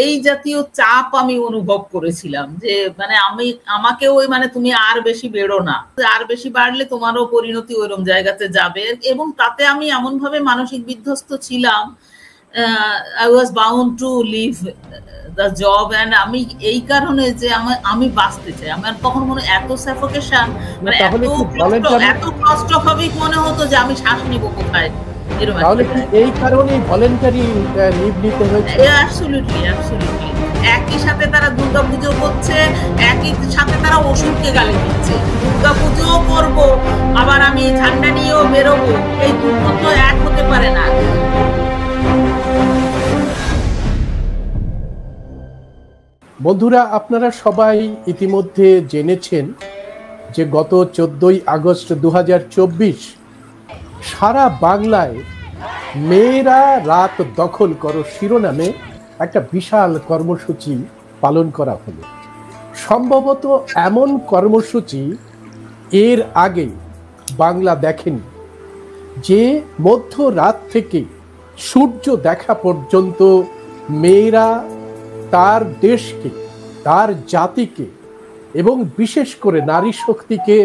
এই জাতীয় চাপ আমি অনুভব করেছিলাম যে মানে আমাকেও ওই মানে তুমি আর বেশি বেরো না, আর বেশি বাড়লে তোমারও পরিণতি ওইরকম জায়গাতে যাবে। এবং তাতে আমি এমন ভাবে মানসিক বিধ্বস্ত ছিলাম, I was bound to leave the job, and আমি এই কারণে যে আমি বাঁচতে চাই। আমার তখন মনে এত সাফোকেশন, মানে এত ক্লস্ট্রোফোবিক মনে হতো যে আমি শ্বাস নিব কোথায়। এই কারণে ভলেন্টারি লিভ নিতে হয়েছে। Absolutely absolutely. একই সাথে তারা দুর্গাপুজো করছে, একই সাথে তারা ওষুধকে গালি দিচ্ছে। দুর্গাপুজোও করবো, আবার আমি ঝান্ডা নিয়েও বেরোবো, এই দুটো তো এক হতে পারে না। বন্ধুরা, আপনারা সবাই ইতিমধ্যে জেনেছেন যে গত 14ই আগস্ট 2024 সারা বাংলায় মেয়েরা রাত দখল করো শিরোনামে একটা বিশাল কর্মসূচি পালন করা হলো। সম্ভবত এমন কর্মসূচি এর আগে বাংলা দেখেনি, যে মধ্যরাত থেকে সূর্য দেখা পর্যন্ত মেয়েরা তার দেশকে, তার জাতিকে এবং বিশেষ করে নারী শক্তিকে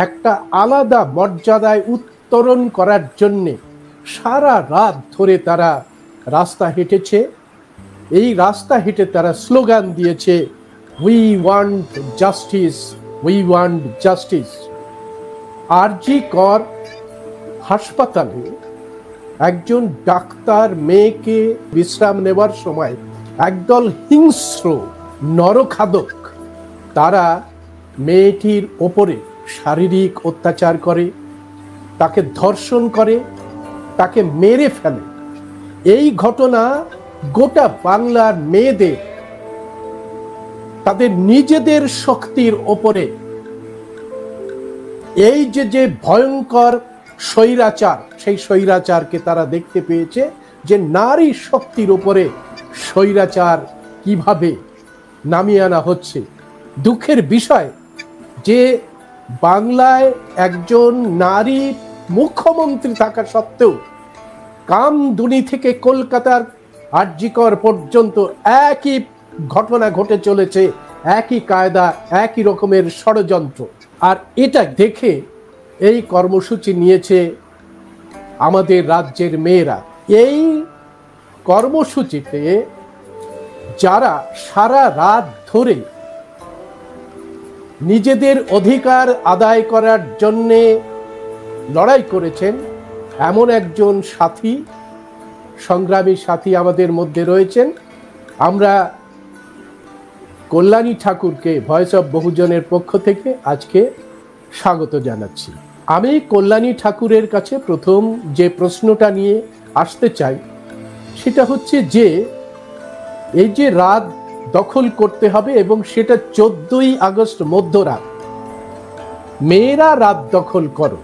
একটা আলাদা মর্যাদায় উত্তরণ করার জন্যে সারা রাত ধরে তারা রাস্তা হেঁটেছে। এই রাস্তা হেঁটে তারা স্লোগান দিয়েছে, we want justice, we want justice. RG Kar হাসপাতালে একজন ডাক্তার মেয়েকে বিশ্রাম নেওয়ার সময় একদল হিংস্র নরখাদক তারা মেয়েটির ওপরে শারীরিক অত্যাচার করে, তাকে ধর্ষণ করে, তাকে মেরে ফেলে। এই ঘটনা গোটা বাংলার মেয়েদের তাদের নিজেদের শক্তির ওপরে এই যে ভয়ঙ্কর স্বৈরাচার, সেই স্বৈরাচারকে তারা দেখতে পেয়েছে যে নারী শক্তির উপরে স্বৈরাচার কিভাবে নামিয়ে আনা হচ্ছে। দুঃখের বিষয় যে বাংলায় একজন নারী মুখ্যমন্ত্রী থাকা সত্ত্বেও কামদুনি থেকে কলকাতার আরজি কর পর্যন্ত একই ঘটনা ঘটে চলেছে, একই কায়দা, একই রকমের ষড়যন্ত্র। আর এটা দেখে এই কর্মসূচি নিয়েছে আমাদের রাজ্যের মেয়েরা। এই কর্মসূচিতে যারা সারা রাত ধরে নিজেদের অধিকার আদায় করার জন্যে লড়াই করেছেন, এমন একজন সাথী, সংগ্রামী সাথী আমাদের মধ্যে রয়েছেন। আমরা কল্যাণী ঠাকুরকে ভয়েস অফ বহুজনের পক্ষ থেকে আজকে স্বাগত জানাচ্ছি। আমি কল্যাণী ঠাকুরের কাছে প্রথম যে প্রশ্নটা নিয়ে আসতে চাই সেটা হচ্ছে যে এই যে রাত দখল করতে হবে এবং সেটা 14ই আগস্ট মধ্যরাত, মেয়েরা রাত দখল করো,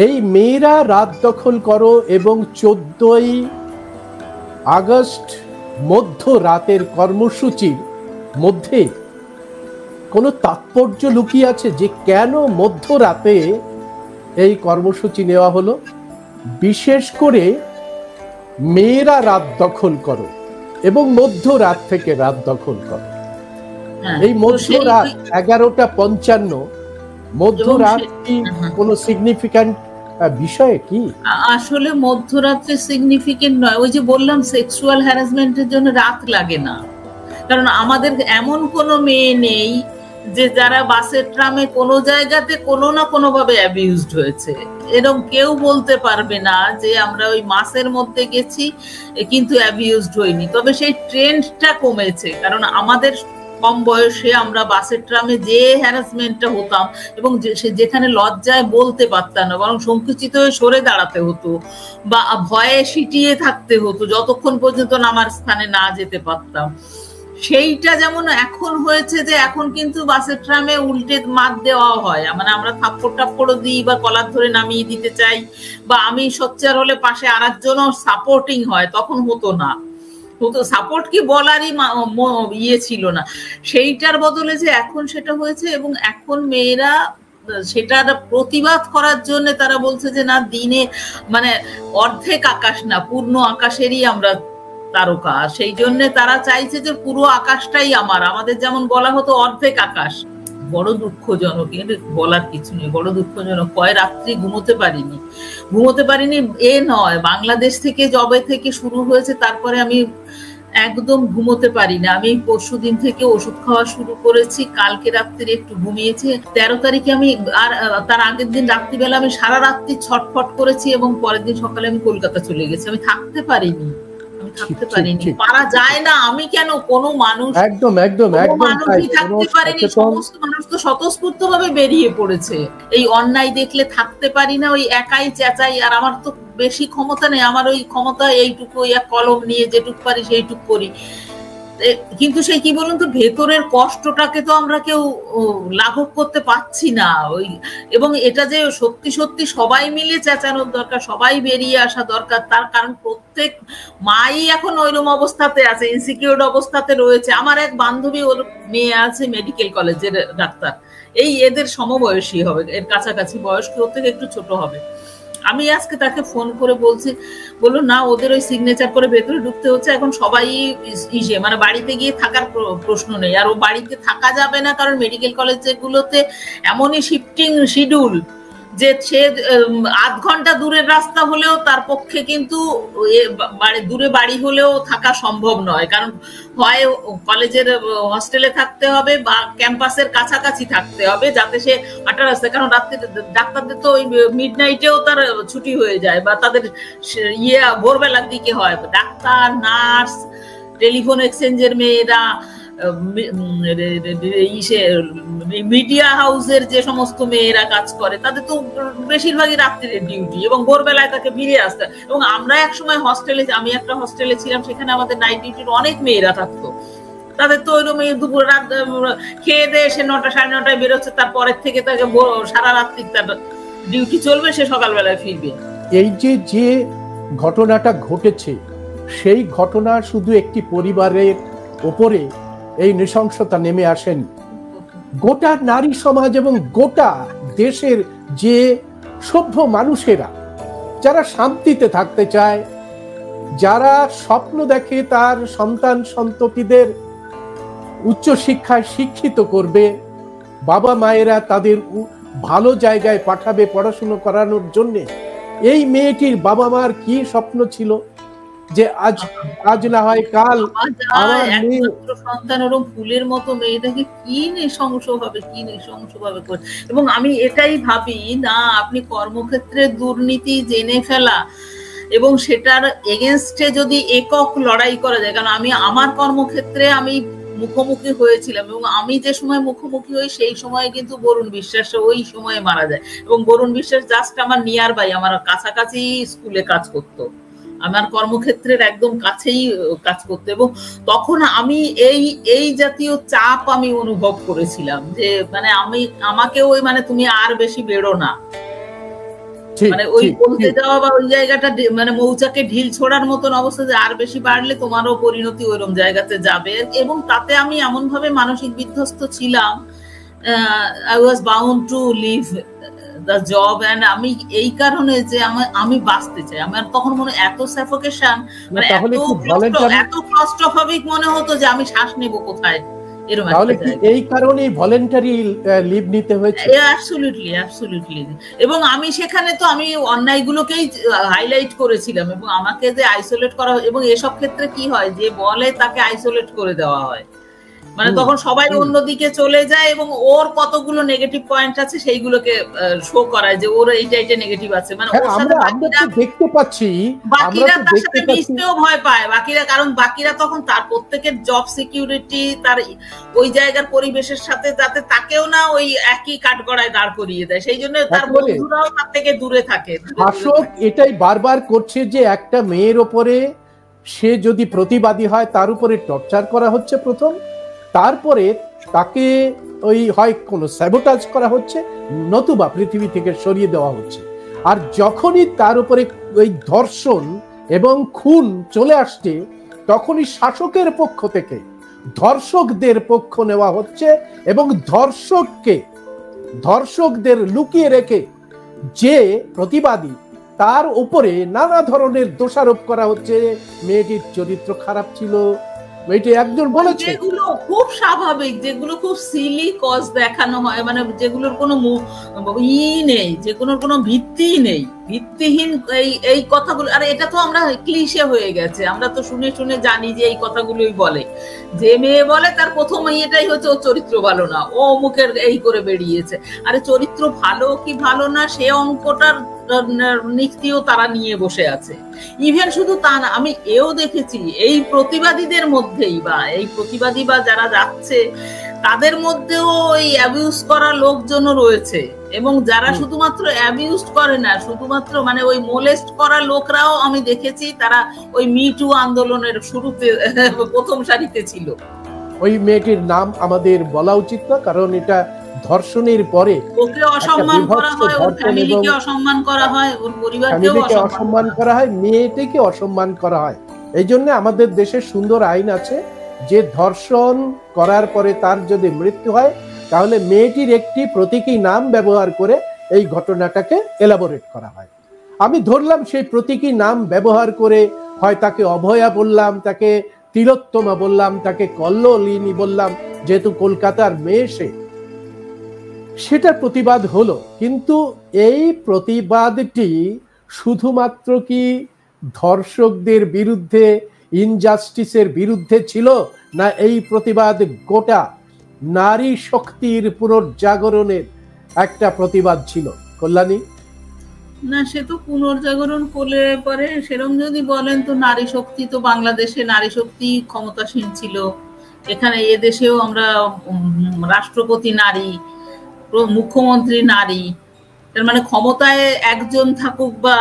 এই মেয়েরা রাত দখল করো এবং 14ই আগস্ট মধ্যরাতের কর্মসূচির মধ্যে কোনো তাৎপর্য লুকিয়ে আছে যে কেন মধ্যরাতে এই কর্মসূচি নেওয়া হলো? বিশেষ করে মেয়েরা রাত দখল করো এবং মধ্যরাত থেকে রাত দখল করো, এই মধ্যরাত 11:55 মধ্যরাত কি কোনো সিগনিফিক্যান্ট বিষয় কি? আসলে মধ্যরাত্রে সিগনিফিকেন্ট নয়। ওই যে বললাম সেক্সুয়াল হ্যারাসমেন্টের জন্য রাত লাগে না, কারণ আমাদের এমন কোনো মেয়ে নেই যে যারা বাসে ট্রামে কোনো জায়গাতে কোনো না কোনো ভাবে অ্যাবিউজড হয়েছে। এরকম কেউ বলতে পারবে না যে আমরা ওই মাসের মধ্যে গেছি কিন্তু অ্যাবিউজড হইনি। তবে সেই ট্রেন্ডটা কমেছে, কারণ আমাদের কম বয়সে আমরা বাসের ট্রামে যে হ্যারাসমেন্টটা হতাম এবং যেখানে লজ্জায় বলতে পারতাম না, বরং সংকুচিত হয়ে সরে দাঁড়াতে হতো বা ভয়ে সিটিয়ে থাকতে হতো যতক্ষণ পর্যন্ত নামার স্থানে না যেতে পারতাম, সেইটা যেমন এখন হয়েছে যে এখন কিন্তু বাসের ট্রামে উল্টে মার দেওয়া হয়। মানে আমরা থাপ্পড় টাপ্পড়ও দিই বা কলার ধরে নামিয়ে দিতে চাই, বা আমি সোচ্চার হলে পাশে আর একজনও সাপোর্টিং হয়, তখন হতো না। তো সাপোর্ট কি বলারই ইয়ে ছিল না, সেইটার বদলে যে এখন সেটা হয়েছে। এবং এখন মেয়েরা সেটার প্রতিবাদ করার জন্য তারা বলছে যে না, দিনে মানে অর্ধেক আকাশ না পূর্ণ আকাশেরই আমরা তারকা, সেই জন্য তারা চাইছে যে পুরো আকাশটাই আমার, আমাদের যেমন বলা হতো অর্ধেক আকাশ। বড় দুঃখজনক, বলার কিছু নেই, বড় দুঃখজনক। কয় রাত্রি ঘুমোতে পারিনি এ নয়, বাংলাদেশ থেকে জবে থেকে শুরু হয়েছে তারপরে আমি একদম ঘুমোতে পারি না। আমি পরশুদিন থেকে ওষুধ খাওয়া শুরু করেছি, কালকে রাত্রে একটু ঘুমিয়েছি, 13 তারিখে আমি, আর তার আগের দিন রাত্রিবেলা আমি সারা রাত্রি ছটফট করেছি এবং পরের দিন সকালে আমি কলকাতা চলে গেছি। আমি থাকতে পারিনি, পারা যায় না। আমি কেন, কোনো মানুষ মানুষই থাকতে পারেনি, সমস্ত মানুষ তো স্বতঃস্ফূর্ত ভাবে বেরিয়ে পড়েছে। এই অন্যায় দেখলে থাকতে পারি না, ওই একাই চেঁচাই। আর আমার তো বেশি ক্ষমতা নেই, আমার ওই ক্ষমতা এইটুকু, ওই এক কলম নিয়ে যেটুক পারি সেইটুক করি। কিন্তু সেই কি বলুন তো, ভেতরের কষ্টটাকে তো আমরা কেউ লাঘব করতে পারছি না। ওই, এবং এটা যে সত্যি সত্যি সবাই মিলে চেঁচানোর দরকার, সবাই বেরিয়ে আসা দরকার। তার কারণ প্রত্যেক মাই এখন ওইরকম অবস্থাতে আছে, ইনসিকিউর অবস্থাতে রয়েছে। আমার এক বান্ধবী, ওর মেয়ে আছে মেডিকেল কলেজের ডাক্তার, এই এদের সমবয়সী হবে, এর কাছাকাছি বয়স, ওর থেকে একটু ছোট হবে। আমি আজকে তাকে ফোন করে বলছি, বললো না ওদের ওই সিগনেচার করে ভেতরে ঢুকতে হচ্ছে। এখন সবাই মানে বাড়িতে গিয়ে থাকার প্রশ্ন নেই, আর ও বাড়িতে থাকা যাবে না, কারণ মেডিকেল কলেজগুলোতে এমনই শিফটিং শিডিউল যে সে আধ ঘন্টা দূরের রাস্তা হলেও তার পক্ষে কিন্তু দূরে বাড়ি হলেও থাকা সম্ভব নয়। কারণ হয় কলেজের হস্টেলে থাকতে হবে বা ক্যাম্পাসের কাছাকাছি থাকতে হবে, যাতে সে হাঁটা রাস্তায়, কারণ রাত্রে ডাক্তারদের তো ওই মিডনাইটেও তার ছুটি হয়ে যায়, বা তাদের ভোরবেলার দিকে হয়। ডাক্তার, নার্স, টেলিফোন এক্সচেঞ্জের মেয়েরা, মিডিয়া হাউসের যে সমস্ত মেয়েরা কাজ করে, তাদের তো বেশিরভাগই রাত্রির ডিউটি, এবং ভোরবেলায় তাকে ফিরে আসতে। এবং আমরা একসময় হস্টেলে, আমি একটা হস্টেলে ছিলাম, সেখানে আমাদের নাইট ডিউটির অনেক মেয়েরা থাকতো। তাদের তো ওইরকম দুপুর রাত খেয়ে দিয়ে এসে 9টা 9:30টায় বেরোচ্ছে, তারপরের থেকে তাকে সারা রাত্রি তার ডিউটি চলবে, সে সকালবেলায় ফিরবে। এই যে ঘটনাটা ঘটেছে, সেই ঘটনা শুধু একটি পরিবারের ওপরে এই নৃশংসতা নেমে আসেন, গোটা নারী সমাজ এবং গোটা দেশের যে সভ্য মানুষেরা, যারা শান্তিতে থাকতে চায়, যারা স্বপ্ন দেখে তার সন্তান সন্ততিদের উচ্চশিক্ষায় শিক্ষিত করবে, বাবা মায়েরা তাদের ভালো জায়গায় পাঠাবে পড়াশুনো করানোর জন্য। এই মেয়েটির বাবা মার কি স্বপ্ন ছিল যে আজ না হয় কাল আমার সন্তান ওরকম ফুলের মতো মেয়েটাকে কি নৃশংস ভাবে করে। এবং আমি এটাই ভাবি, না আপনি কর্মক্ষেত্রে দুর্নীতি জেনে ফেলা এবং সেটার এগেনস্টে যদি একক লড়াই করা যায়, কারণ আমি আমার কর্মক্ষেত্রে আমি মুখোমুখি হয়েছিলাম, এবং আমি যে সময় মুখোমুখি হই সেই সময় কিন্তু বরুণ বিশ্বাস ওই সময়ে মারা যায়। এবং বরুণ বিশ্বাস জাস্ট আমার নিয়ার বাই, আমার কাছাকাছি স্কুলে কাজ করতো, আমার কর্মক্ষেত্রের একদম কাছেই কাজ করতে। এবং তখন আমি এই জাতীয় চাপ আমি অনুভব করেছিলাম, যে মানে আমাকে ওই মানে তুমি আর বেশি বেরো না, মানে ওই বলতে যাওয়া বা ওই জায়গাটা মানে মৌচাকে ঢিল ছোড়ার মতন অবস্থা, যে আর বেশি বাড়লে তোমারও পরিণতি ওইরকম জায়গাতে যাবে। এবং তাতে আমি এমন ভাবে মানসিক বিধ্বস্ত ছিলাম, I was bound to leave the job, and আমি এই কারণে যে আমি বাঁচতে চাই। আমার তখন মনে এত সাফোকেশন, মানে এত ক্লস্ট্রোফোবিক মনে হতো যে আমি শ্বাস নেব কোথায়, এরকম। এই কারণেই ভলেন্টারি লিভ নিতে হয়েছে। অ্যাবসলিউটলি। এবং আমি সেখানে তো আমি অন্যায়গুলোকেই হাইলাইট করেছিলাম, এবং আমাকে যে আইসোলেট করা, এবং এসব ক্ষেত্রে কি হয়, যে বলে তাকে আইসোলেট করে দেওয়া হয়, মানে তখন সবাই অন্যদিকে চলে যায়, এবং ওর কতগুলো নেগেটিভ পয়েন্ট আছে সেইগুলোকে শো করায়, যে ওর এইটা নেগেটিভ আছে। মানে আমরা দেখতে পাচ্ছি, বাকিরা তার সাথে মিশতেও ভয় পায়, কারণ বাকিরা তখন তার প্রত্যেকের জব সিকিউরিটি, তার ওই জায়গার পরিবেশের সাথে যাতে তাকেও না ওই একই কাঠগড়ায় দাঁড় করিয়ে দেয়, সেই জন্য তার বন্ধুরাও তার থেকে দূরে থাকে। শাসক এটাই বারবার করছে যে একটা মেয়ের ওপরে সে যদি প্রতিবাদী হয় তার উপরে টর্চার করা হচ্ছে প্রথম, তারপরে তাকে ওই হয় কোনো স্যাবোটাজ করা হচ্ছে, নতুবা পৃথিবী থেকে সরিয়ে দেওয়া হচ্ছে। আর যখনই তার উপরে ওই ধর্ষণ এবং খুন চলে আসছে, তখনই শাসকের পক্ষ থেকে ধর্ষকদের পক্ষ নেওয়া হচ্ছে, এবং ধর্ষকদের লুকিয়ে রেখে যে প্রতিবাদী তার উপরে নানা ধরনের দোষারোপ করা হচ্ছে, মেয়েটির চরিত্র খারাপ ছিল, মেয়েটি একজন বলেছে। যেগুলো খুব স্বাভাবিক, যেগুলো খুব সিলি কজ দেখানো হয়, মানে যেগুলোর কোনো নেই, যেগুলোর কোনো ভিত্তি নেই, ভিত্তিহীন এই কথাগুলো। আর এটা তো আমরা ক্লিশে হয়ে গেছে, আমরা তো শুনে শুনে জানি যে এই কথাগুলোই বলে। যে মেয়ে বলে তার প্রথম এটাই হচ্ছে ও চরিত্র ভালো না, ও অমুকের এই করে বেরিয়েছে। আরে চরিত্র ভালো কি ভালো না সে অঙ্কটার নিক্তিও তারা নিয়ে বসে আছে। ইভেন শুধু তা না, আমি এও দেখেছি এই প্রতিবাদীদের মধ্যেই, বা এই প্রতিবাদী বা যারা যাচ্ছে তাদের মধ্যেও ওই অ্যাবিউজ করা লোকজনও রয়েছে। এবং যারা শুধুমাত্র অ্যাবিউজ করে না, শুধুমাত্র মানে ওই মোলেস্ট করা লোকরাও আমি দেখেছি তারা ওই মি টু আন্দোলনের শুরুতে প্রথম সারিতে ছিল। ওই মেয়েটির নাম আমাদের বলা উচিত না, কারণ এটা ধর্ষণের পরে ওকে অসম্মান করা হয়, ওর ফ্যামিলিকে অসম্মান করা হয়, ওর পরিবারকে অসম্মান করা হয়, মেয়েটিকে অসম্মান করা হয়। এই জন্য আমাদের দেশে সুন্দর আইন আছে যে ধর্ষণ করার পরে তার যদি মৃত্যু হয় তাহলে মেয়েটির একটি প্রতীকী নাম ব্যবহার করে এই ঘটনাটাকে এলাবোরেট করা হয়। আমি ধরলাম সেই প্রতীকী নাম ব্যবহার করে হয় তাকে অভয়া বললাম, তাকে তিলোত্তমা বললাম, তাকে কল্লোলিনী বললাম, যেহেতু কলকাতার মেয়ে সেটার প্রতিবাদ হলো। কিন্তু এই প্রতিবাদটি শুধুমাত্র কি ধর্ষকদের বিরুদ্ধে, ইনজাস্টিসের বিরুদ্ধে ছিল, না এই প্রতিবাদ গোটা নারী শক্তির পুনর্জাগরণের একটা প্রতিবাদ ছিল? কল্যাণী? না, সে তো পুনর্জাগরণ করলে পরে সেরকম যদি বলেন তো নারী শক্তি তো বাংলাদেশে নারী শক্তি ক্ষমতাসীন ছিল। এখানে এদেশেও আমরা রাষ্ট্রপতি নারী, মুখ্যমন্ত্রী নারী, তার মানে ক্ষমতায় একজন থাকুক বা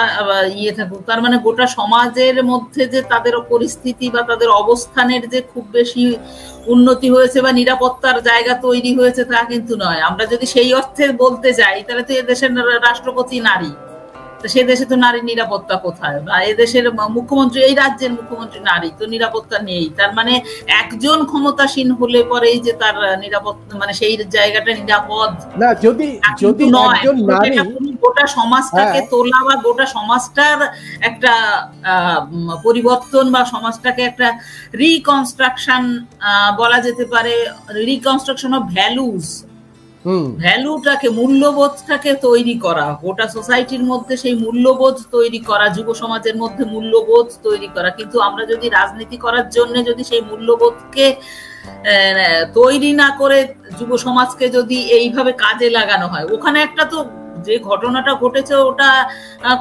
থাকুক, তার মানে গোটা সমাজের মধ্যে যে তাদের পরিস্থিতি বা তাদের অবস্থানের যে খুব বেশি উন্নতি হয়েছে বা নিরাপত্তার জায়গা তৈরি হয়েছে তা কিন্তু নয়। আমরা যদি সেই অর্থে বলতে যাই তাহলে তো এদেশের রাষ্ট্রপতি নারী, তো সে দেশে তো নারীর নিরাপত্তা কোথায়? বা এদেশের মুখ্যমন্ত্রী, এই রাজ্যের মুখ্যমন্ত্রী নারী, তো নিরাপত্তা নেই। তার মানে একজন ক্ষমতাসীন হলে পরেই যে তার নিরাপত্তা, মানে সেই জায়গাটা নিরাপদ না, যদি একজন নারী গোটা সমাজটাকে তোলা বা গোটা সমাজটার একটা পরিবর্তন বা সমাজটাকে একটা রিকনস্ট্রাকশন বলা যেতে পারে, রিকনস্ট্রাকশন অফ ভ্যালুজ, ভ্যালুটাকে, মূল্যবোধটাকে তৈরি করা, গোটা সোসাইটির মধ্যে সেই মূল্যবোধ তৈরি করা, যুব সমাজের মধ্যে মূল্যবোধ তৈরি করা। কিন্তু আমরা যদি রাজনীতি করার জন্য যদি সেই মূল্যবোধকে তৈরি না করে যুব সমাজকে যদি এইভাবে কাজে লাগানো হয়, ওখানে একটা তো যে ঘটনাটা ঘটেছে ওটা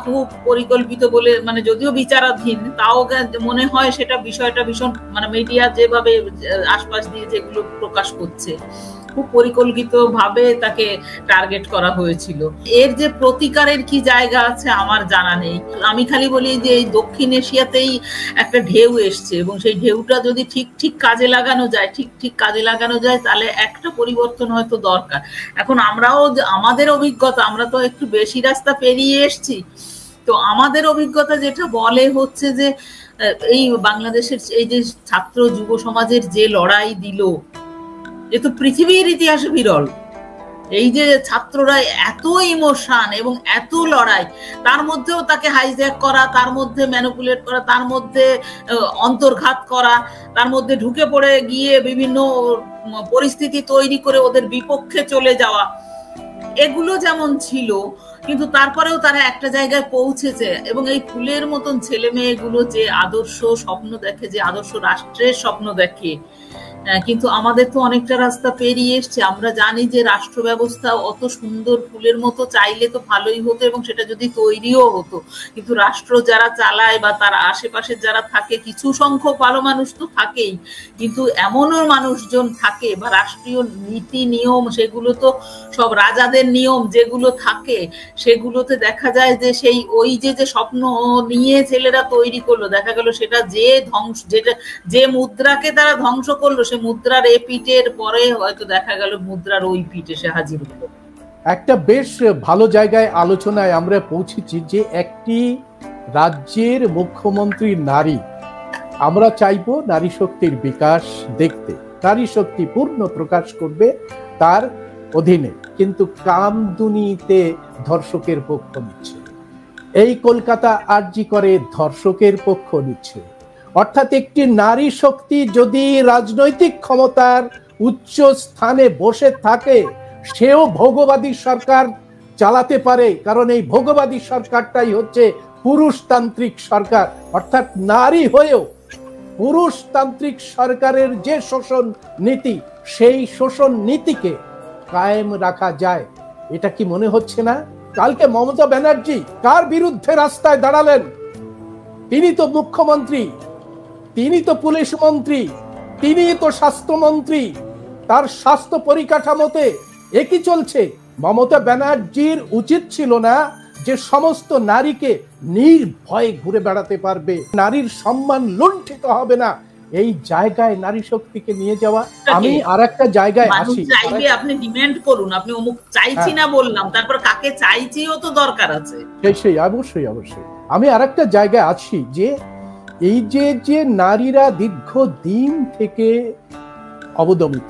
খুব পরিকল্পিত বলে, মানে যদিও বিচারাধীন, তাও মনে হয় সেটা বিষয়টা ভীষণ, মানে মিডিয়া যেভাবে আশপাশ দিয়ে যেগুলো প্রকাশ করছে খুব পরিকল্পিত ভাবে তাকে টার্গেট করা হয়েছিল। এর যে প্রতিকারের কি জায়গা আছে আমার জানা নেই। আমি খালি বলি যে এই দক্ষিণ এশিয়াতেই একটা ঢেউ এসছে এবং সেই ঢেউটা যদি ঠিক কাজে লাগানো যায়, ঠিক কাজে লাগানো যায় তাহলে একটা পরিবর্তন হয়তো দরকার। এখন আমরাও আমাদের অভিজ্ঞতা, আমরা তো একটু বেশি রাস্তা পেরিয়ে এসছি, তো আমাদের অভিজ্ঞতা যেটা বলে হচ্ছে যে এই বাংলাদেশের এই যে ছাত্র যুব সমাজের যে লড়াই দিল, এ তো পৃথিবীর ইতিহাসে বিরল। এই যে ছাত্ররা এত ইমোশন এবং এত লড়াই, তার মধ্যেও তাকে হাইজ্যাক করা, তার মধ্যে ম্যানিপুলেট করা, তার মধ্যে অন্তর্ঘাত করা, তার মধ্যে ঢুকে পড়ে গিয়ে বিভিন্ন পরিস্থিতি তৈরি করে ওদের বিপক্ষে চলে যাওয়া, এগুলো যেমন ছিল, কিন্তু তারপরেও তারা একটা জায়গায় পৌঁছেছে। এবং এই ফুলের মতন ছেলে মেয়েগুলো যে আদর্শ স্বপ্ন দেখে, যে আদর্শ রাষ্ট্রের স্বপ্ন দেখে, কিন্তু আমাদের তো অনেকটা রাস্তা পেরিয়ে এসছে। আমরা জানি যে রাষ্ট্র ব্যবস্থা অত সুন্দর ফুলের মতো চাইলে তো ভালোই হতো এবং সেটা যদি তৈরিও হতো, কিন্তু রাষ্ট্র যারা চালায় বা তার আশেপাশে যারা থাকে, কিছু সংখ্যক ভালো মানুষ তো থাকেই, কিন্তু এমনও মানুষজন থাকে বা রাষ্ট্রীয় নীতি নিয়ম, সেগুলো তো সব রাজাদের নিয়ম যেগুলো থাকে, সেগুলোতে দেখা যায় যে সেই ওই যে স্বপ্ন নিয়ে ছেলেরা তৈরি করলো, দেখা গেল সেটা যে ধ্বংস, যে মুদ্রাকে তারা ধ্বংস করলো, সে মুদ্রার এ পিঠের পরে হয়তো দেখা গেল মুদ্রার ওই পিঠে সে হাজির হলো। একটা বেশ ভালো জায়গায় আলোচনায় আমরা পৌঁছেছি যে একটি রাজ্যের মুখ্যমন্ত্রী নারী। আমরা চাইবো নারী শক্তির বিকাশ দেখতে, নারী শক্তি পূর্ণ প্রকাশ করবে তার অধীনে, কিন্তু কামদুনিতে ধর্ষকের পক্ষ নিচ্ছে। এই কলকাতা আরজি করে ধর্ষকের পক্ষ নিচ্ছে। অর্থাৎ একটি নারী শক্তি যদি রাজনৈতিক ক্ষমতার উচ্চ স্থানে বসে থাকে, সেও ভোগবাদী সরকার চালাতে পারে, কারণ এই ভোগবাদী সরকারটাই হচ্ছে পুরুষতান্ত্রিক সরকার। অর্থাৎ নারী হয়েও পুরুষতান্ত্রিক সরকারের যে শোষণ নীতি, সেই শোষণ নীতিকে কায়েম রাখা যায়। এটা কি মনে হচ্ছে না? কালকে মমতা ব্যানার্জি কার বিরুদ্ধে রাস্তায় দাঁড়ালেন? তিনি তো মুখ্যমন্ত্রী, তিনি তো পুলিশ মন্ত্রী, তিনি তো স্বাস্থ্যমন্ত্রী। তার স্বাস্থ্য পরিকাঠামোতে একই চলছে। মমতা ব্যানার্জির উচিত ছিল না যে সমস্ত নারীকে নির্ভয়ে ঘুরে বেড়াতে পারবে, নারীর সম্মান লুণ্ঠিত হবে না, এই জায়গায় নারী শক্তিকে নিয়ে যাওয়া। আমি আরেকটা জায়গায় আসি, চাইবে আপনি ডিমান্ড করুন, আপনি অমুক চাইছি না বললাম, তারপর কাকে চাইছিও তো দরকার আছে। সেই অবশ্যই অবশ্যই। আমি আরেকটা জায়গায় আছি যে এই যে নারীরা দীর্ঘদিন থেকে অবদমিত,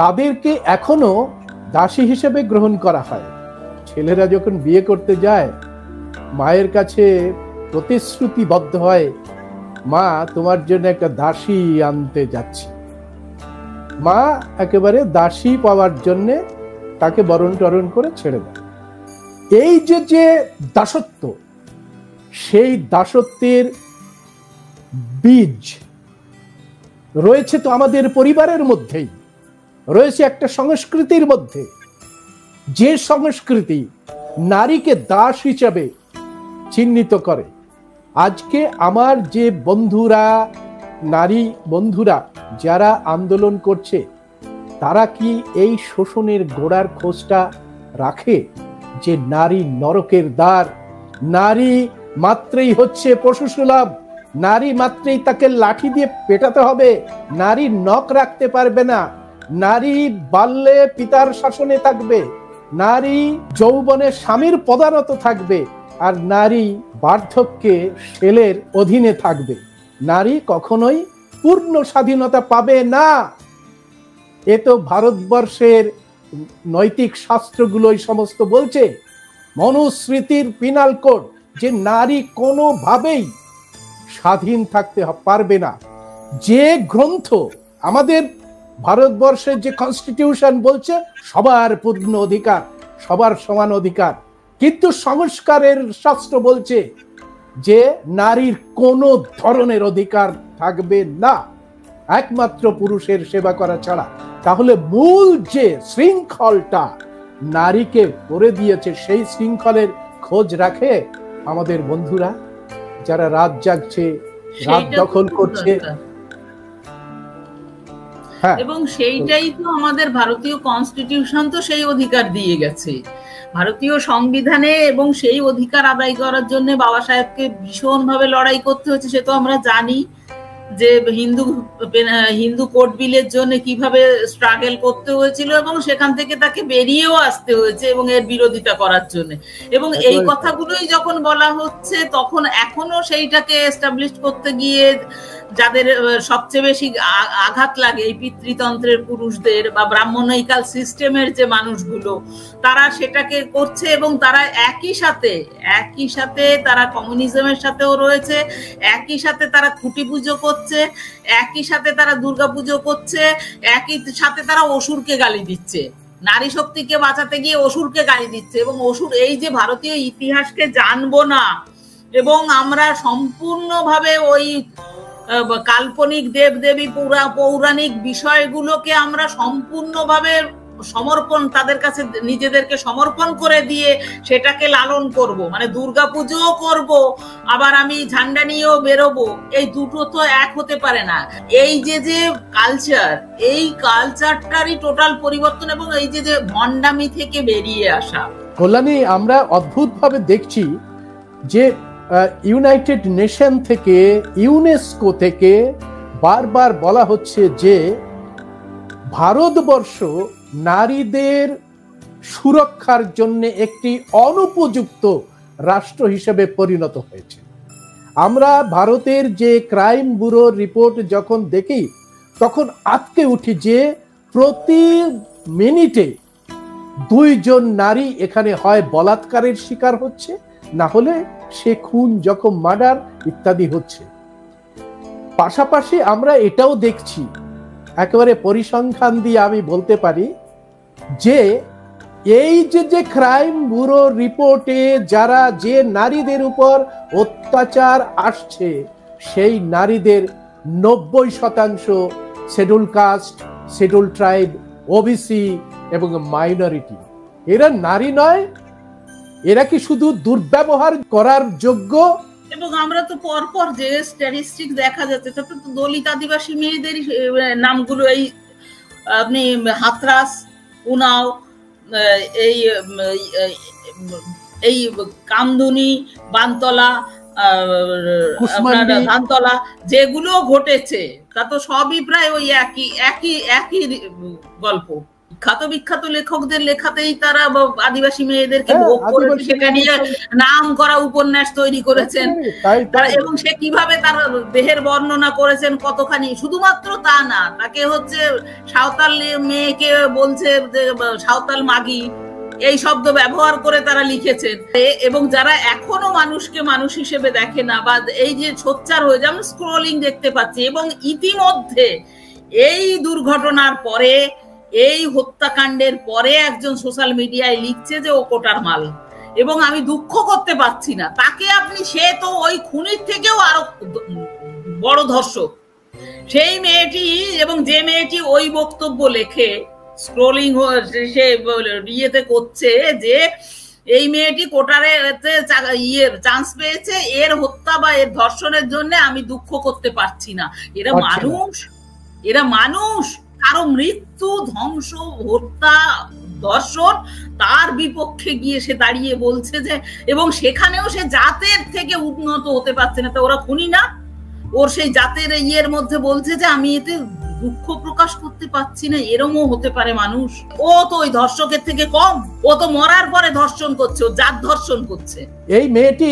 তাদেরকে এখনো দাসী হিসেবে গ্রহণ করা হয়। ছেলেরা যখন বিয়ে করতে যায়, মায়ের কাছে প্রতিশ্রুতিবদ্ধ হয়, মা তোমার জন্য একটা দাসী আনতে যাচ্ছি। মা একেবারে দাসী পাওয়ার জন্য তাকে বরণ টরণ করে ছেড়ে দেয়। এই যে দাসত্ব, সেই দাসত্বের বীজ রয়েছে তো আমাদের পরিবারের মধ্যেই, রয়েছে একটা সংস্কৃতির মধ্যে, যে সংস্কৃতি নারীকে দাস হিসাবে চিহ্নিত করে। আজকে আমার যে বন্ধুরা, নারী বন্ধুরা যারা আন্দোলন করছে, তারা কি এই শোষণের গোড়ার খোঁজটা রাখে? যে নারী নরকের দ্বার, নারী মাত্রই হচ্ছে পশুসুলভ, নারী মাত্রই তাকে লাঠি দিয়ে পেটাতে হবে, নারী নখ রাখতে পারবে না, নারী বাল্যে পিতার শাসনে থাকবে, নারী যৌবনে স্বামীর পদানত থাকবে, আর নারী বার্ধক্যে ছেলের অধীনে থাকবে। নারী কখনোই পূর্ণ স্বাধীনতা পাবে না। এ তো ভারতবর্ষের নৈতিক শাস্ত্রগুলোই সমস্ত বলছে, মনুস্মৃতির পিনাল কোড, যে নারী কোনোভাবেই স্বাধীন থাকতে পারবে না। যে গ্রন্থ আমাদের ভারতবর্ষের যে কনস্টিটিউশন বলছে সবার পূর্ণ অধিকার, সবার সমান অধিকার, কিন্তু সংস্কারের শাস্ত্র বলছে যে নারীর কোনো ধরনের অধিকার থাকবে না, একমাত্র পুরুষের সেবা করা ছাড়া। তাহলে মূল যে শৃঙ্খলটা নারীকে করে দিয়েছে, সেই শৃঙ্খলের খোঁজ রাখে আমাদের বন্ধুরা যারা রাত জাগছে, রাত দখল করছে। এবং সেইটাই তো আমাদের ভারতীয় কনস্টিটিউশন তো সেই অধিকার দিয়ে গেছে ভারতীয় সংবিধানে, এবং সেই অধিকার আদায় করার জন্য বাবা সাহেবকে ভীষণভাবে লড়াই করতে হচ্ছে। সে তো আমরা জানি যে হিন্দু কোড বিলের জন্য কিভাবে স্ট্রাগল করতে হয়েছিল, এবং সেখান থেকে তাকে বেরিয়েও আসতে হয়েছে এবং এর বিরোধিতা করার জন্য। এবং এই কথাগুলোই যখন বলা হচ্ছে, তখন এখনো সেইটাকে এস্টাবলিশ করতে গিয়ে যাদের সবচেয়ে বেশি আঘাত লাগে এই পিতৃতন্ত্রের পুরুষদের বা ব্রাহ্মণিকাল সিস্টেমের যে মানুষগুলো, তারা সেটাকে করছে। এবং তারা একই সাথে তারা কমিউনিজমের সাথেও রয়েছে, একই সাথে তারা খুঁটি পুজো করছে, একই সাথে তারা দুর্গা পুজো করছে, একই সাথে তারা অসুরকে গালি দিচ্ছে, নারী শক্তিকে বাঁচাতে গিয়ে অসুরকে গালি দিচ্ছে। এবং অসুর, এই যে ভারতীয় ইতিহাসকে জানবো না এবং আমরা সম্পূর্ণভাবে ওই কাল্পনিক দেবদেবী পৌরাণিক বিষয়গুলোকে আমরা সম্পূর্ণভাবে সমর্পণ, তাদের কাছে নিজেদেরকে সমর্পণ করে দিয়ে সেটাকে লালন করব, মানে দুর্গাপুজোও করব, আবার আমি ঝান্ডা নিয়েও বেরোবো, এই দুটো তো এক হতে পারে না। এই যে কালচার, এই কালচারটারই টোটাল পরিবর্তন, এবং এই যে ভণ্ডামি থেকে বেরিয়ে আসা। কল্যাণী, আমরা অদ্ভুতভাবে দেখছি যে ইউনাইটেড নেশন থেকে, ইউনেস্কো থেকে বারবার বলা হচ্ছে যে ভারতবর্ষ নারীদের সুরক্ষার জন্য একটি অনুপযুক্ত রাষ্ট্র হিসেবে পরিণত হয়েছে। আমরা ভারতের যে ক্রাইম ব্যুরোর রিপোর্ট যখন দেখি, তখন আটকে উঠি যে প্রতি মিনিটে দুইজন নারী এখানে হয় বলাৎকারের শিকার হচ্ছে, না হলে সে খুন, জখম, মার্ডার ইত্যাদি হচ্ছে। পাশাপাশি আমরা এটাও দেখছি, একেবারে পরিসংখ্যান দিয়ে আমি বলতে পারি যে এই যে ক্রাইম ব্যুরো রিপোর্টে যারা যে নারীদের উপর অত্যাচার আসছে, সেই নারীদের 90% schedule caste, schedule tribe, OBC এবং মাইনরিটি। এরা নারী নয়, এরা কি শুধু দুর্ব্যবহার করার যোগ্য? এবং আমরা তো পরপর যে স্ট্যাটিস্টিক্স দেখা যাচ্ছে তাতে তো দলিত আদিবাসী মেয়েদের নামগুলো, এই আপনি হাতরাস, উনাও, এই কামদুনি, বানতলা, ধানতলা যেগুলো ঘটেছে তা তো সবই প্রায় ওই একই গল্প। বিখ্যাত লেখকদের লেখাতেই তারা আদিবাসী মেয়েদেরকে ভোগ করে সেটা নিয়ে নাম করা উপন্যাস তৈরি করেছেন, এবং সে কিভাবে তার দেহের বর্ণনা করেছেন কতখানি। শুধুমাত্র তা না, তাকে হচ্ছে সাঁওতাল মেয়েকে বলছে যে সাঁওতাল মাগি, এই শব্দ ব্যবহার করে তারা লিখেছেন। এবং যারা এখনো মানুষকে মানুষ হিসেবে দেখে না, বা এই যে সোচ্চার হয়ে যেমন স্ক্রলিং দেখতে পাচ্ছি, এবং ইতিমধ্যে এই দুর্ঘটনার পরে, এই হত্যাকাণ্ডের পরে একজন সোশ্যাল মিডিয়ায় লিখছে যে ও কোটার মাল, এবং আমি দুঃখ করতে পারছি না তাকে। আপনি, সে তো ওই খুনির থেকেও আরো বড় ধর্ষক সেই মেয়েটি, এবং যে মেয়েটি ওই বক্তব্য লেখে স্ক্রলিং সে ইয়েতে করছে যে এই মেয়েটি কোটারে চান্স পেয়েছে, এর হত্যা বা এর ধর্ষণের জন্য আমি দুঃখ করতে পারছি না। এরা মানুষ, কারো মৃত্যু, ধ্বংস, হত্যা, ধর্ষণ, তার বিপক্ষে গিয়ে সে দাঁড়িয়ে বলছে যে, এবং সেখানেও সে জাতের থেকে উন্নত হতে পারছে না। তো ওরা খুনি না? ওর সেই জাতের ইয়ের মধ্যে বলছে যে আমি এতে দুঃখ প্রকাশ করতে পারছি না। এরমও হতে পারে মানুষ? ও তো ওই ধর্ষকের থেকে কম, ও তো মরার পরে ধর্ষণ করছে, ও জাত ধর্ষণ করছে। এই মেয়েটি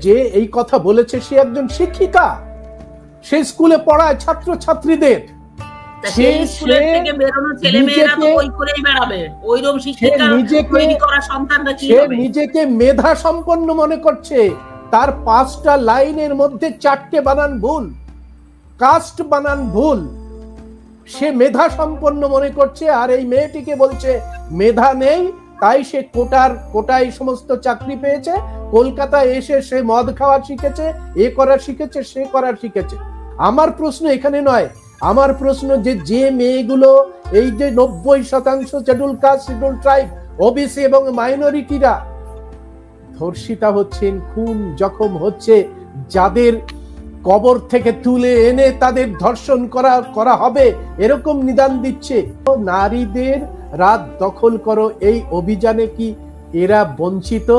যে এই কথা বলেছে সে একজন শিক্ষিকা, সে স্কুলে পড়ায় ছাত্র ছাত্রীদের। সে নিজেকে মেধা সম্পন্ন মনে করছে, তার 5টা লাইনের মধ্যে 4টে বানান ভুল, কাস্ট বানান ভুল। সে মেধা সম্পন্ন মনে করছে, আর এই মেয়েটিকে বলছে মেধা নেই, তাই সে কোটায় সমস্ত চাকরি পেয়েছে, কলকাতায় এসে সে মদ খাওয়া শিখেছে, এ করা শিখেছে, সে করা শিখেছে। আমার প্রশ্ন এখানে নয়, আমার প্রশ্ন যে মেয়েগুলো এই যে 90% schedule caste, schedule tribe, OBC এবং মাইনরিটিরা ধর্ষিতা হচ্ছেন, খুন জখম হচ্ছে, যাদের কবর থেকে তুলে এনে তাদের ধর্ষণ করা হবে এরকম নিদান দিচ্ছে। নারীদের রাত দখল করো এই অভিযানে কি এরা বঞ্চিত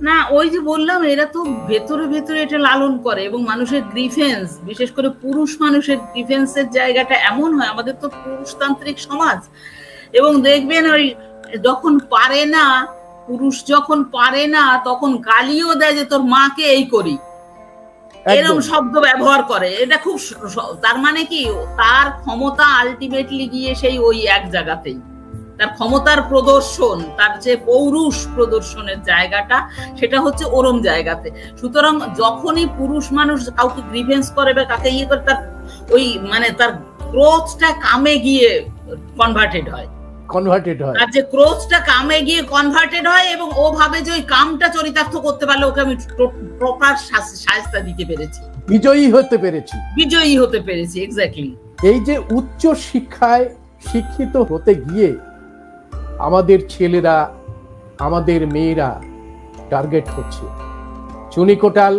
না? ওই যে বললাম, এরা তো ভেতরে ভেতরে এটা লালন করে, এবং মানুষের গ্রিফেন্স, বিশেষ করে পুরুষ মানুষের গ্রিফেন্সের জায়গাটা এমন হয়, আমাদের তো পুরুষতান্ত্রিক সমাজ, এবং দেখবেন ওই যখন পারে না, পুরুষ যখন পারে না তখন গালিও দেয় যে তোর মাকে এই করি, এরকম শব্দ ব্যবহার করে। এটা খুব, তার মানে কি তার ক্ষমতা আলটিমেটলি গিয়ে সেই ওই এক জায়গাতেই, তার ক্ষমতার প্রদর্শন, তার যে পৌরুষ প্রদর্শনের জায়গাটা, সেটা হচ্ছে ওরম জায়গাতে। সুতরাং যখনই পুরুষ মানুষ কাউকে গ্রিভেন্স করে বা কাকে ইয়ে করে, তার ওই মানে তার ক্রোধটা কামে গিয়ে কনভার্টেড হয়, আর যে ক্রোধটা কামে গিয়ে কনভার্টেড হয়, এবং ও ভাবে যে ওই কামটা চরিতার্থ করতে পারলে ওকে আমি প্রপার শাস্তি দিতে পেরেছি, বিজয়ী হতে পেরেছি। এক্স্যাক্টলি। এই যে উচ্চ শিক্ষায় শিক্ষিত হতে গিয়ে আমাদের ছেলেরা, আমাদের মেয়েরা টার্গেট হচ্ছে। চুনি কোটাল,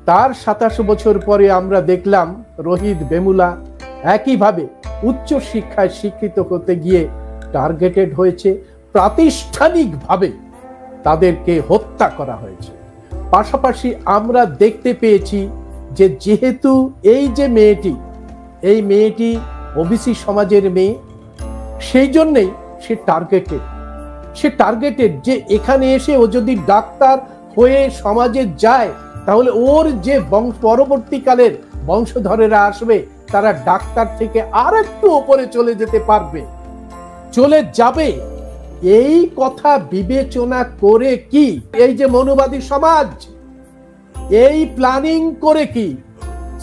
তার 27 বছর পরে আমরা দেখলাম রোহিত বেমুলা একইভাবে উচ্চ শিক্ষায় শিক্ষিত হতে গিয়ে টার্গেটেড হয়েছে, প্রাতিষ্ঠানিকভাবে তাদেরকে হত্যা করা হয়েছে। পাশাপাশি আমরা দেখতে পেয়েছি যে যেহেতু এই যে মেয়েটি ওবিসি সমাজের মেয়ে, সেই জন্যই সে টার্গেটেড যে এখানে এসে ও যদি ডাক্তার হয়ে সমাজে যায়, তাহলে ওর যে পরবর্তীকালের বংশধরেরা আসবে তারা ডাক্তার থেকে আর একটু উপরে চলে যেতে পারবে, চলে যাবে। এই কথা বিবেচনা করে কি এই যে মনুবাদী সমাজ এই প্ল্যানিং করে কি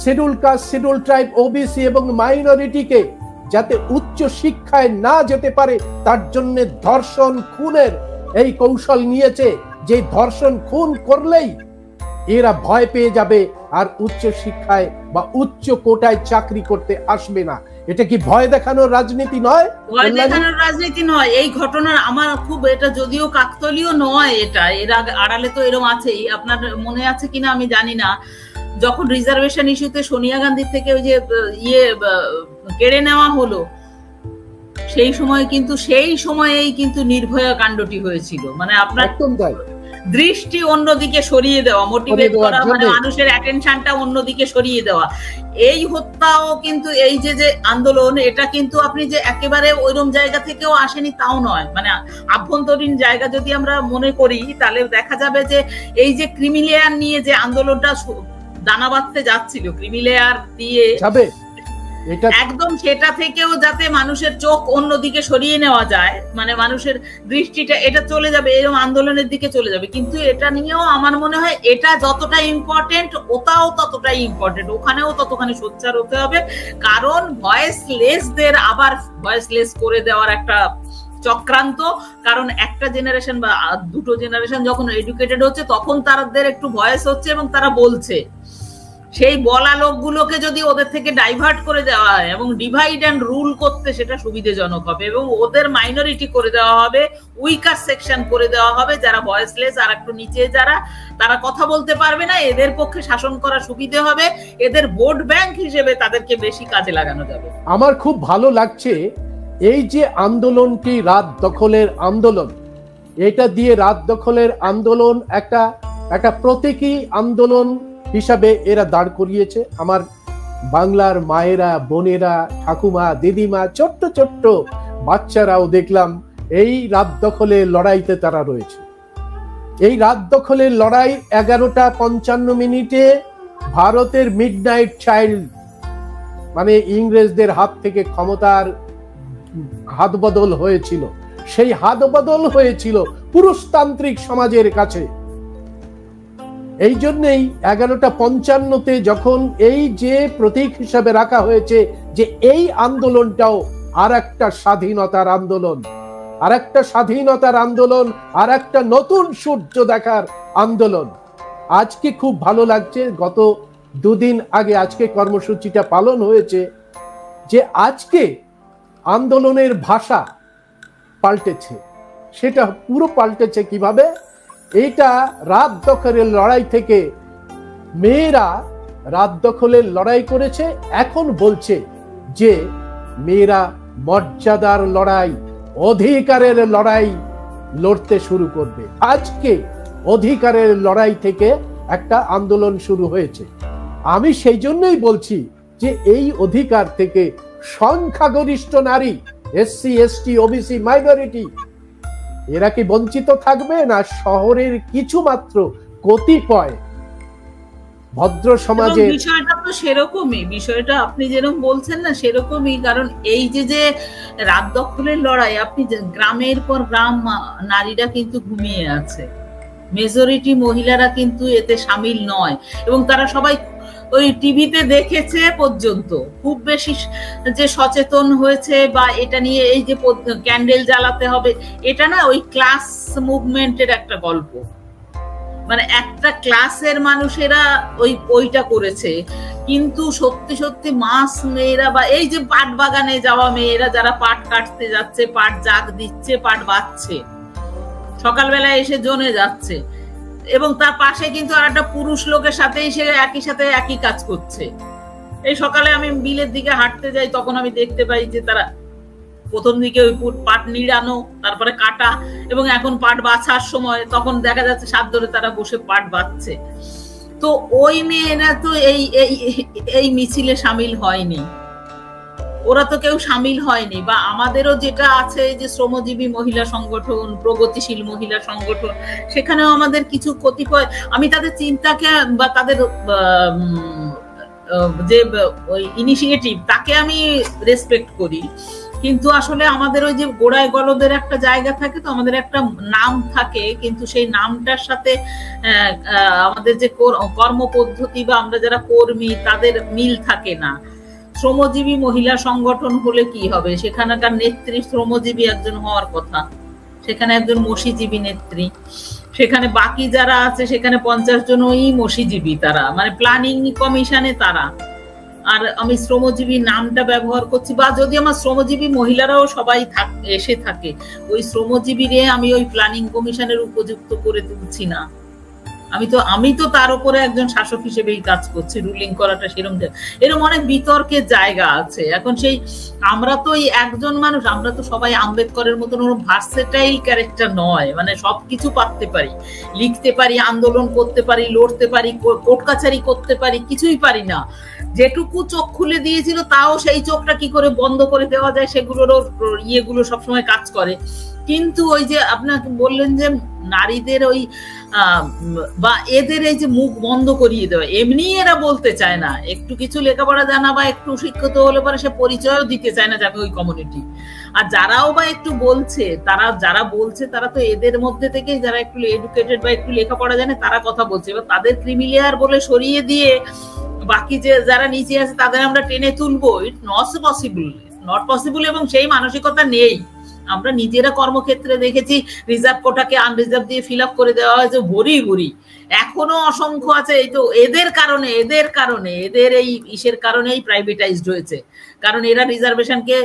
schedule caste, schedule tribe, OBC এবং মাইনরিটিকে যাতে উচ্চ শিক্ষায় না যেতে পারে তার জন্য ধর্ষণ খুনের এই কৌশল নিয়েছে, যে ধর্ষণ খুন করলেই এরা ভয় পেয়ে যাবে আর উচ্চ শিক্ষায় বা উচ্চ কোটায় চাকরি করতে আসবে না। এটা কি ভয় দেখানোর রাজনীতি নয়? ভয় দেখানোর রাজনীতি নয়। এই ঘটনার আমার খুব, এটা যদিও কাকতলীয় নয়, এটা এর আড়ালে তো এরকম আছেই। আপনার মনে আছে কিনা আমি জানি না, যখন রিজার্ভেশন ইস্যুতে সোনিয়া গান্ধীর থেকে ওই যে কেড়ে নেওয়া হলো, সেই সময়েই কিন্তু নির্ভয়া কাণ্ডটি হয়েছিল। মানে আপনার দৃষ্টি অন্যদিকে সরিয়ে দেওয়া, মোটিভেট করা, মানে মানুষের অ্যাটেনশনটা অন্যদিকে সরিয়ে দেওয়া। এই হত্যাও কিন্তু এই যে আন্দোলন, এটা কিন্তু আপনি যে একেবারে ওইরকম জায়গা থেকেও আসেনি তাও নয়। মানে আভ্যন্তরীণ জায়গা যদি আমরা মনে করি তাহলে দেখা যাবে যে এই যে ক্রিমিলেয়ার নিয়ে যে আন্দোলনটা দানা বাঁধতে যাচ্ছিল, ক্রিমিলেয়ার দিয়ে একদম সেটা থেকেও যাতে মানুষের চোখ অন্যদিকে সরিয়ে নেওয়া যায়, মানে মানুষের দৃষ্টিটা এটা চলে যাবে, এরকম আন্দোলনের দিকে চলে যাবে। কিন্তু এটা নিয়েও আমার মনে হয় এটা যতটা ইম্পর্টেন্ট ওটাও ততটাই ইম্পর্টেন্ট, ওখানেও ততখানি সোচ্চার হতে হবে। কারণ ভয়েসলেসদের আবার ভয়েসলেস করে দেওয়ার একটা চক্রান্ত। কারণ একটা জেনারেশন বা দুটো জেনারেশন যখন এডুকেটেড হচ্ছে তখন তাদের একটু ভয়েস হচ্ছে এবং তারা বলছে, সেই বলা লোকগুলোকে যদি ওদের থেকে ডাইভার্ট করে দেওয়া হয় এবং ডিভাইড অ্যান্ড রুল করতে সেটা সুবিধাজনক হবে এবং ওদের মাইনরিটি করে দেওয়া হবে, উইকার সেকশন করে দেওয়া হবে, যারা ভয়েসলেস আর একটু নিচে যারা, তারা কথা বলতে পারবে না, এদের পক্ষে শাসন করা সুবিধে হবে, এদের ভোট ব্যাংক হিসেবে তাদেরকে বেশি কাজে লাগানো যাবে। আমার খুব ভালো লাগছে এই যে আন্দোলনটি রাত দখলের আন্দোলন, এটা দিয়ে রাত দখলের আন্দোলন একটা প্রতীকী আন্দোলন হিসাবে এরা দাঁড় করিয়েছে। আমার বাংলার মায়েরা, বোনেরা, ঠাকুমা, দিদিমা, ছোট্ট ছোট্ট বাচ্চারাও দেখলাম এই রাত দখলের লড়াইতে তারা রয়েছে। এই রাত দখলের লড়াই 11:55 ভারতের মিডনাইট চাইল্ড, মানে ইংরেজদের হাত থেকে ক্ষমতার হাত বদল হয়েছিল, সেই হাত বদল হয়েছিল পুরুষতান্ত্রিক সমাজের কাছে। এই জন্যই 11:55 যখন এই যে প্রতীক হিসাবে রাখা হয়েছে যে এই আন্দোলনটাও আর একটা স্বাধীনতার আন্দোলন, আর একটা স্বাধীনতার আন্দোলন, আর একটা নতুন সূর্য দেখার আন্দোলন। আজকে খুব ভালো লাগছে, গত দুদিন আগে আজকে কর্মসূচিটা পালন হয়েছে, যে আজকে আন্দোলনের ভাষা পাল্টেছে। সেটা পুরো পাল্টেছে কিভাবে? এইটা রাত দখলের লড়াই থেকে মেয়েরা রাত দখলের লড়াই করেছে, এখন বলছে যে মেয়েরা মর্যাদার লড়াই, অধিকারের লড়াই লড়তে শুরু করবে। আজকে অধিকারের লড়াই থেকে একটা আন্দোলন শুরু হয়েছে। আমি সেই জন্যই বলছি যে এই অধিকার থেকে সংখ্যাগরিষ্ঠ নারী, এসসি, এসটি, ওবিসি, মাইনরিটি, এরা কি বঞ্চিত থাকবে, না শহরের কিছু মাত্র কতিপয় ভদ্র সমাজের? বিষয়টা তো সেরকমই, বিষয়টা আপনি যেরকম বলছেন না সেরকমই। কারণ এই যে রাত দখলের লড়াই, আপনি গ্রামের পর গ্রাম নারীরা কিন্তু ঘুমিয়ে আছে, মেজরিটি মহিলারা কিন্তু এতে সামিল নয় এবং তারা সবাই ওই টিভিতে দেখেছে পর্যন্ত, খুব বেশি যে সচেতন হয়েছে বা এটা নিয়ে এই যে ক্যান্ডেল জ্বালাতে হবে, এটা না ওই ক্লাস মুভমেন্টের একটা গল্প। মানে একটা ক্লাসের মানুষেরা ওইটা করেছে, কিন্তু সত্যি সত্যি মাস মেয়েরা বা এই যে পাট বাগানে যাওয়া মেয়েরা যারা পাট কাটতে যাচ্ছে, পাট জাগ দিচ্ছে, পাট বাচ্ছে, সকালবেলায় এসে জনে যাচ্ছে এবং তার পাশে কিন্তু আর একটা পুরুষ লোকের সাথেই সে একই কাজ করছে। এই সকালে আমি বিলের দিকে হাঁটতে যাই, তখন আমি দেখতে পাই যে তারা প্রথম দিকে ওই পাট নিড়ানো, তারপরে কাটা, এবং এখন পাট বাছার সময় তখন দেখা যাচ্ছে সাত ধরে তারা বসে পাট বাচ্ছে। তো ওই মেয়েরা তো এই মিছিলে সামিল হয়নি, ওরা তো কেউ সামিল হয়নি। বা আমাদেরও যেটা আছে যে শ্রমজীবী মহিলা সংগঠন, প্রগতিশীল মহিলা সংগঠন, সেখানেও আমাদের কিছু কতিপয়, আমি তাদের চিন্তাকে বা তাদের যে ওই ইনিশিয়েটিভ তাকে আমি রেসপেক্ট করি, কিন্তু আসলে আমাদের ওই যে গোড়ায় গলদের একটা জায়গা থাকে, তো আমাদের একটা নাম থাকে, কিন্তু সেই নামটার সাথে আমাদের যে কর্মপদ্ধতি বা আমরা যারা কর্মী তাদের মিল থাকে না। শ্রমজীবী মহিলা সংগঠন হলে কি হবে, সেখানকার নেত্রী শ্রমজীবী একজন হওয়ার কথা, সেখানে একজন মসিজীবী নেত্রী, সেখানে বাকি যারা আছে সেখানে 50 জনই মসিজীবী, তারা মানে প্ল্যানিং কমিশনে তারা। আর আমি শ্রমজীবী নামটা ব্যবহার করছি, বা যদি আমার শ্রমজীবী মহিলারাও সবাই এসে থাকে, ওই শ্রমজীবীরে আমি ওই প্ল্যানিং কমিশনের উপযুক্ত করে তুলছি না। আমি তো তার উপরে একজন শাসক হিসেবেই কাজ করছি, রুলিং করাটা সেরকম এরকম অনেক বিতর্কের জায়গা আছে। এখন সেই আমরা তো এই একজন মানুষ, আমরা তো সবাই আম্বেদকরের মতন ভার্সেটাইল ক্যারেক্টার নয়, মানে সবকিছু পারতে পারি, লিখতে পারি, আন্দোলন করতে পারি, লড়তে পারি, কোর্ট কাছারি করতে পারি, কিছুই পারি না। যেটুকু চোখ খুলে দিয়েছিল তাও সেই চোখটা কি করে বন্ধ করে দেওয়া যায় সেগুলোরও ইয়েগুলো সবসময় কাজ করে। কিন্তু ওই যে আপনাকে বললেন যে নারীদের ওই বা এদের এই যে মুখ বন্ধ করিয়ে দেওয়া, এমনি এরা বলতে চায় না, একটু কিছু লেখাপড়া জানা বা একটু শিক্ষিত হলে পরে সে পরিচয়ও দিতে চায় না যে আমি ওই কমিউনিটি। আর যারাও বা একটু বলছে, যারা বলছে তারা তো এদের মধ্যে থেকে যারা একটু এডুকেটেড বা একটু লেখাপড়া জানে তারা কথা বলছে, এবার তাদের ক্রিমিলিয়ার বলে সরিয়ে দিয়ে বাকি যে যারা নিচে আছে তাদের আমরা টেনে তুলবো, ইট নট পসিবল। এবং সেই মানসিকতা নেই। আমরা নিজেরা কর্মক্ষেত্রে দেখেছি রিজার্ভ কোটাকে আনরিজার্ভ দিয়ে ফিল আপ করে দেওয়া হয়েছে ভরি। এখনো অসংখ্য আছে। এই তো এদের কারণে এদের এই ইসের কারণেই প্রাইভেটাইজড হয়েছে, কারণ এরা রিজার্ভেশনকে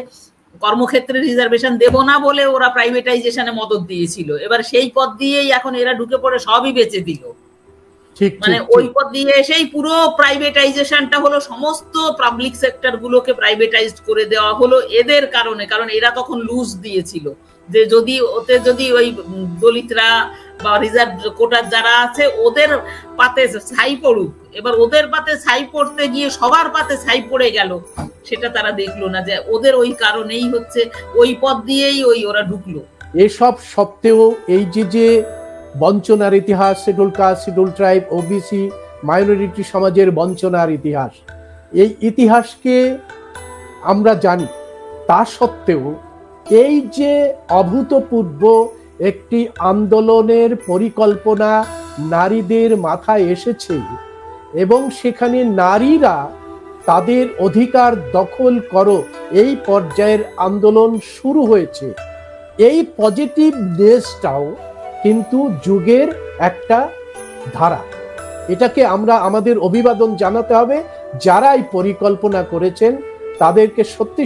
কর্মক্ষেত্রে রিজার্ভেশন দেব না বলে ওরা প্রাইভেটাইজেশনে মদত দিয়েছিল। এবার সেই পদ দিয়েই এখন এরা ঢুকে পড়ে সবই বেচে দিল। মানে ওই পদ দিয়ে এসেই পুরো প্রাইভেটাইজেশনটা হলো, সমস্ত পাবলিক সেক্টর গুলোকে প্রাইভেটাইজড করে দেওয়া হলো এদের কারণে। কারণ এরা তখন লুজ দিয়েছিল যে যদি ওই দলিতরা বা রিজার্ভ কোটার যারা আছে ওদের পাতে ছাই পড়ুক। এবার ওদের পাতে ছাই পড়তে গিয়ে সবার পাতে ছাই পড়ে গেল, সেটা তারা দেখলো না যে ওদের ওই কারণেই হচ্ছে ওই পদ দিয়েই ওরা ঢুকলো। এসব সত্ত্বেও এই যে বঞ্চনার ইতিহাস, schedule caste, schedule tribe, OBC, minority সমাজের বঞ্চনার ইতিহাস, এই ইতিহাসকে আমরা জানি। তা সত্ত্বেও এই যে অভূতপূর্ব একটি আন্দোলনের পরিকল্পনা নারীদের মাথায় এসেছে এবং সেখানে নারীরা তাদের অধিকার দখল করো এই পর্যায়ের আন্দোলন শুরু হয়েছে, এই পজিটিভ নেসটাও কিন্তু যুগের একটা ধারা। এটাকে আমরা আমাদের অভিবাদন জানাতে হবে। যারা এই পরিকল্পনা করেছেন তাদেরকে সত্যি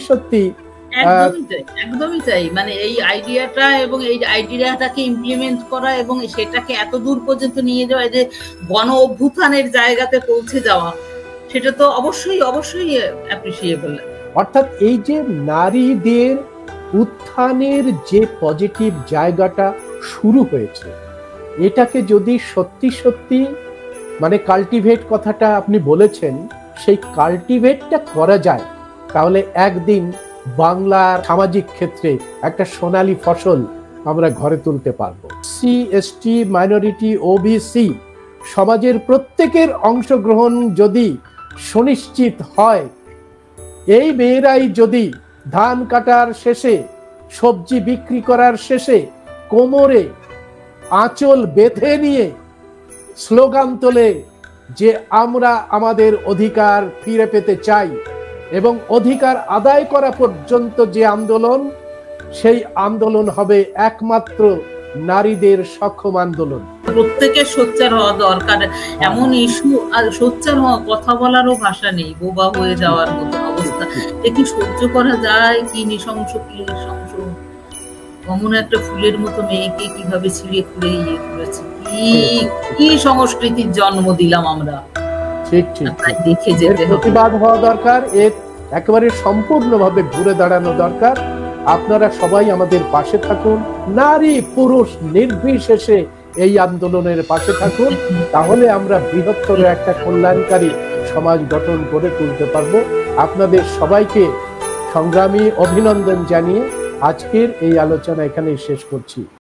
একদমই চাই। মানে এই আইডিয়াটা এবং এই আইডিয়াটাকে ইমপ্লিমেন্ট করা এবং সেটাকে এত দূর পর্যন্ত নিয়ে যাওয়া, যে গণ অভ্যুত্থানের জায়গাতে পৌঁছে যাওয়া, সেটা তো অবশ্যই অ্যাপ্রিসিয়েবল। অর্থাৎ এই যে নারীদের উত্থানের যে পজিটিভ জায়গাটা শুরু হয়েছে, এটাকে যদি সত্যি মানে কাল্টিভেট কথাটা আপনি বলেছেন, সেই কাল্টিভেটটা করা যায়, তাহলে একদিন বাংলার সামাজিক ক্ষেত্রে একটা সোনালী ফসল আমরা ঘরে তুলতে পারবো। SC/ST, মাইনরিটি, ওবিসি সমাজের প্রত্যেকের অংশগ্রহণ যদি সুনিশ্চিত হয়, এই মেয়েরাই যদি ধান কাটার শেষে, সবজি বিক্রি করার শেষে কোমরে আঁচল বেঁধে নিয়ে স্লোগান তোলে যে আমরা আমাদের অধিকার ফিরে পেতে চাই, এবং অধিকার আদায় করা পর্যন্ত যে আন্দোলন, সেই আন্দোলন হবে একমাত্র নারীদের সক্ষম আন্দোলন। প্রত্যেকের সোচ্চার হওয়া দরকার। এমন ইস্যু আর সোচ্চার হওয়া, কথা বলারও ভাষা নেই, বোবা হয়ে যাওয়ার মতো অবস্থা। এ কি সহ্য করা যায়? কি নৃশংস, কি নৃশংস! অমন একটা ফুলের মতো মেয়েকে কিভাবে ছিঁড়ে খুঁড়ে ইয়ে করেছে, কি সংস্কৃতির জন্ম দিলাম আমরা। ঠিক দেখে যেতে প্রতিবাদ হওয়া দরকার, এর একেবারে সম্পূর্ণভাবে ঘুরে দাঁড়ানো দরকার। আপনারা সবাই আমাদের পাশে থাকুন, নারী পুরুষ নির্বিশেষে এই আন্দোলনের পাশে থাকুন, তাহলে আমরা বৃহত্তর একটা কল্যাণকারী সমাজ গঠন করে তুলতে পারবো। আপনাদের সবাইকে সংগ্রামী অভিনন্দন জানিয়ে আজকের এই আলোচনা এখানেই শেষ করছি।